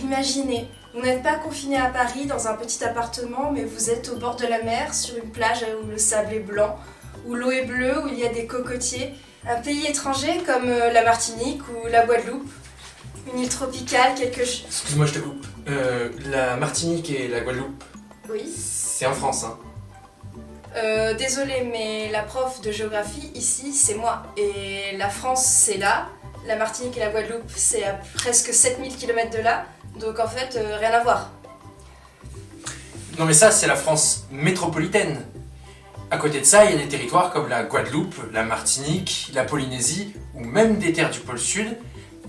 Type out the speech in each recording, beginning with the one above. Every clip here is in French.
imaginez, vous n'êtes pas confiné à Paris dans un petit appartement, mais vous êtes au bord de la mer, sur une plage où le sable est blanc, où l'eau est bleue, où il y a des cocotiers. Un pays étranger comme la Martinique ou la Guadeloupe. Une île tropicale, quelque chose... Excuse-moi, je te coupe. La Martinique et la Guadeloupe, Oui. c'est en France, hein. Désolée, mais la prof de géographie, ici, c'est moi. Et la France, c'est là. La Martinique et la Guadeloupe, c'est à presque 7000 km de là. Donc en fait, rien à voir. Non mais ça, c'est la France métropolitaine. À côté de ça, il y a des territoires comme la Guadeloupe, la Martinique, la Polynésie, ou même des terres du pôle Sud,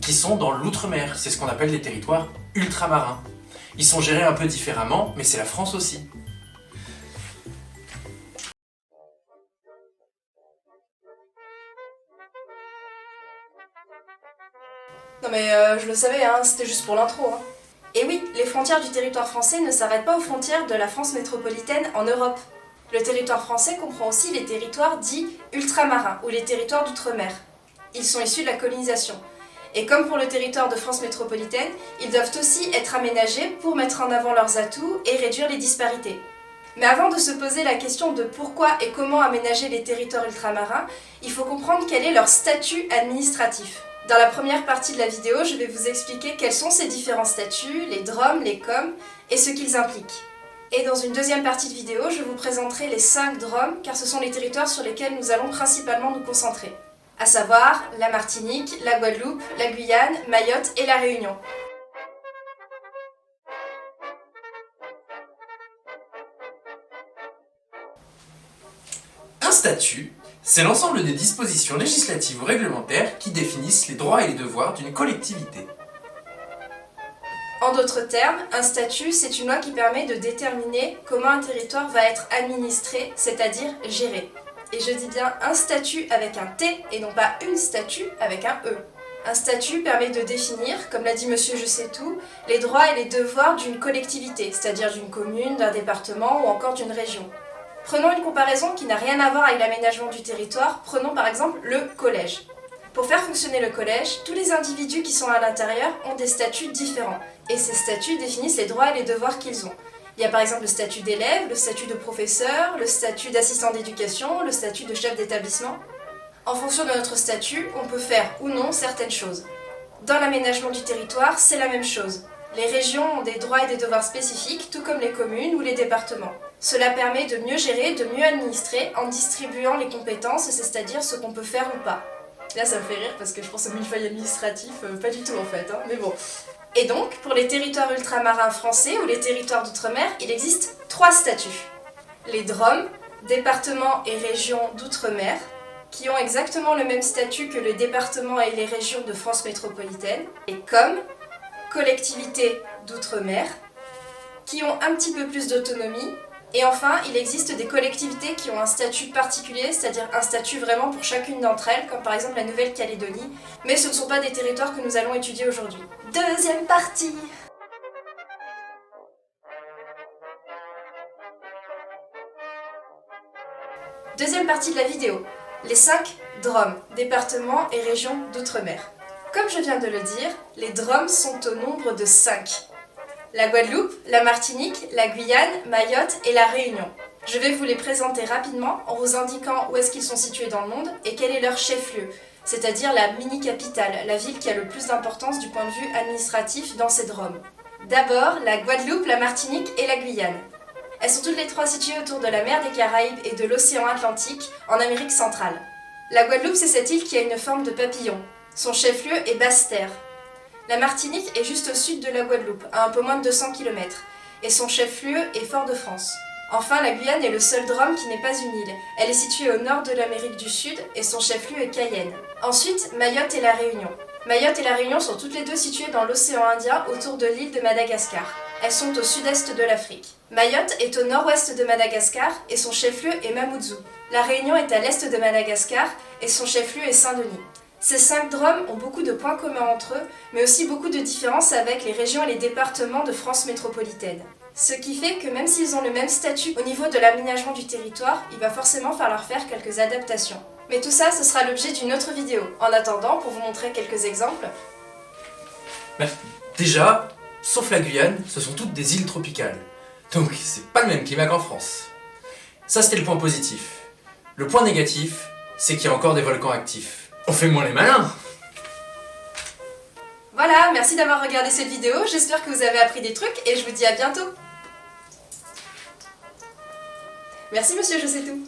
qui sont dans l'outre-mer. C'est ce qu'on appelle des territoires ultramarins. Ils sont gérés un peu différemment, mais c'est la France aussi. Non mais je le savais, hein, c'était juste pour l'intro. Hein. Et oui, les frontières du territoire français ne s'arrêtent pas aux frontières de la France métropolitaine en Europe. Le territoire français comprend aussi les territoires dits ultramarins, ou les territoires d'outre-mer. Ils sont issus de la colonisation. Et comme pour le territoire de France métropolitaine, ils doivent aussi être aménagés pour mettre en avant leurs atouts et réduire les disparités. Mais avant de se poser la question de pourquoi et comment aménager les territoires ultramarins, il faut comprendre quel est leur statut administratif. Dans la première partie de la vidéo, je vais vous expliquer quels sont ces différents statuts, les DROM, les COM, et ce qu'ils impliquent. Et dans une deuxième partie de vidéo, je vous présenterai les 5 DROM, car ce sont les territoires sur lesquels nous allons principalement nous concentrer. À savoir la Martinique, la Guadeloupe, la Guyane, Mayotte et la Réunion. Un statut, c'est l'ensemble des dispositions législatives ou réglementaires qui définissent les droits et les devoirs d'une collectivité. En d'autres termes, un statut, c'est une loi qui permet de déterminer comment un territoire va être administré, c'est-à-dire géré. Et je dis bien un statut avec un T et non pas une statue avec un E. Un statut permet de définir, comme l'a dit monsieur Je sais tout, les droits et les devoirs d'une collectivité, c'est-à-dire d'une commune, d'un département ou encore d'une région. Prenons une comparaison qui n'a rien à voir avec l'aménagement du territoire, prenons par exemple le collège. Pour faire fonctionner le collège, tous les individus qui sont à l'intérieur ont des statuts différents, et ces statuts définissent les droits et les devoirs qu'ils ont. Il y a par exemple le statut d'élève, le statut de professeur, le statut d'assistant d'éducation, le statut de chef d'établissement. En fonction de notre statut, on peut faire ou non certaines choses. Dans l'aménagement du territoire, c'est la même chose. Les régions ont des droits et des devoirs spécifiques, tout comme les communes ou les départements. Cela permet de mieux gérer, de mieux administrer en distribuant les compétences, c'est-à-dire ce qu'on peut faire ou pas. Là, ça me fait rire parce que je pense au millefeuille administratif, pas du tout en fait, hein, mais bon. Et donc, pour les territoires ultramarins français ou les territoires d'outre-mer, il existe 3 statuts. Les DROM, départements et régions d'outre-mer, qui ont exactement le même statut que les départements et les régions de France métropolitaine, et COM, collectivités d'outre-mer, qui ont un petit peu plus d'autonomie. Et enfin, il existe des collectivités qui ont un statut particulier, c'est-à-dire un statut vraiment pour chacune d'entre elles, comme par exemple la Nouvelle-Calédonie, mais ce ne sont pas des territoires que nous allons étudier aujourd'hui. Deuxième partie! Deuxième partie de la vidéo, les 5 DROM, départements et régions d'outre-mer. Comme je viens de le dire, les DROM sont au nombre de 5. La Guadeloupe, la Martinique, la Guyane, Mayotte et la Réunion. Je vais vous les présenter rapidement en vous indiquant où est-ce qu'ils sont situés dans le monde et quel est leur chef-lieu, c'est-à-dire la mini-capitale, la ville qui a le plus d'importance du point de vue administratif dans ces DROM. D'abord, la Guadeloupe, la Martinique et la Guyane. Elles sont toutes les 3 situées autour de la mer des Caraïbes et de l'océan Atlantique, en Amérique centrale. La Guadeloupe, c'est cette île qui a une forme de papillon. Son chef-lieu est Basse-Terre. La Martinique est juste au sud de la Guadeloupe, à un peu moins de 200 km, et son chef-lieu est Fort-de-France. Enfin, la Guyane est le seul DROM qui n'est pas une île. Elle est située au nord de l'Amérique du Sud, et son chef-lieu est Cayenne. Ensuite, Mayotte et la Réunion. Mayotte et la Réunion sont toutes les deux situées dans l'océan Indien, autour de l'île de Madagascar. Elles sont au sud-est de l'Afrique. Mayotte est au nord-ouest de Madagascar, et son chef-lieu est Mamoudzou. La Réunion est à l'est de Madagascar, et son chef-lieu est Saint-Denis. Ces 5 DROM ont beaucoup de points communs entre eux, mais aussi beaucoup de différences avec les régions et les départements de France métropolitaine. Ce qui fait que même s'ils ont le même statut au niveau de l'aménagement du territoire, il va forcément falloir faire quelques adaptations. Mais tout ça, ce sera l'objet d'une autre vidéo. En attendant, pour vous montrer quelques exemples... Déjà, Sauf la Guyane, ce sont toutes des îles tropicales. Donc c'est pas le même climat qu'en France. Ça c'était le point positif. Le point négatif, c'est qu'il y a encore des volcans actifs. On fait moins les malins. Voilà, merci d'avoir regardé cette vidéo, j'espère que vous avez appris des trucs et je vous dis à bientôt. Merci monsieur, je sais tout.